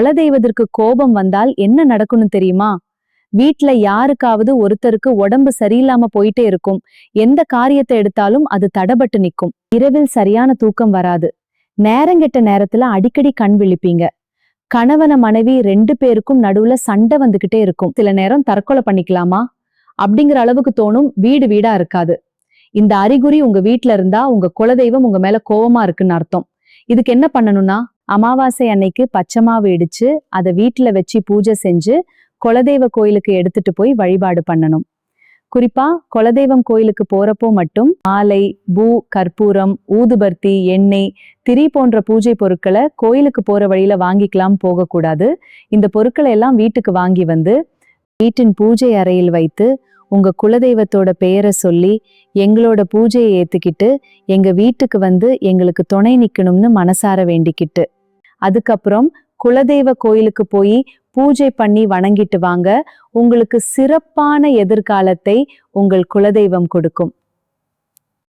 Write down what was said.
குலதெய்வத்திற்கு கோபம் வந்தால் என்ன நடக்கும்னு தெரியுமா? வீட்ல யாருக்காவது ஒருத்தருக்கு உடம்பு சரியில்லாம போயிட்டே இருக்கும். எந்த காரியத்தை எடுத்தாலும் அது தடபட்டு நிக்கும். இரவில் சரியான தூக்கம் வராது. நேரங்கெட்ட நேரத்துல அடிக்கடி கண் விழிப்பீங்க. கணவன மனைவி 2 பேருக்கும் நடுவுல சண்டை வந்துகிட்டே இருக்கும். சில நேரம் தற்கொலை பண்ணிக்கலாமா அப்படிங்கிற அளவுக்கு தோணும். வீடு வீடா இருக்காது. இந்த அறிகுறி உங்க வீட்ல இருந்தா உங்க குலதெய்வம் உங்க மேல கோவமா இருக்குன்னு அர்த்தம். இதுக்கு என்ன பண்ணணும்னா, அமாவாசை அன்னைக்கு பச்சை மாவு இடிச்சு அதை வீட்டுல வச்சு பூஜை செஞ்சு குலதெய்வ கோயிலுக்கு எடுத்துட்டு போய் வழிபாடு பண்ணணும். குறிப்பா குலதெய்வம் கோயிலுக்கு போறப்போ மட்டும் மாலை, பூ, கற்பூரம், ஊதுபர்த்தி, எண்ணெய், திரி போன்ற பூஜை பொருட்களை கோயிலுக்கு போற வழியில வாங்கிக்கலாம் போகக்கூடாது. இந்த பொருட்களை எல்லாம் வீட்டுக்கு வாங்கி வந்து வீட்டின் பூஜை அறையில் வைத்து உங்க குலதெய்வத்தோட பெயரை சொல்லி எங்களோட பூஜையை ஏத்துக்கிட்டு எங்க வீட்டுக்கு வந்து எங்களுக்கு துணை நிக்கணும்னு மனசார வேண்டிக்கிட்டு அதுக்கப்புறம் குலதெய்வ கோயிலுக்கு போய் பூஜை பண்ணி வணங்கிட்டு வாங்க. உங்களுக்கு சிறப்பான எதிர்காலத்தை உங்கள் குலதெய்வம் கொடுக்கும்.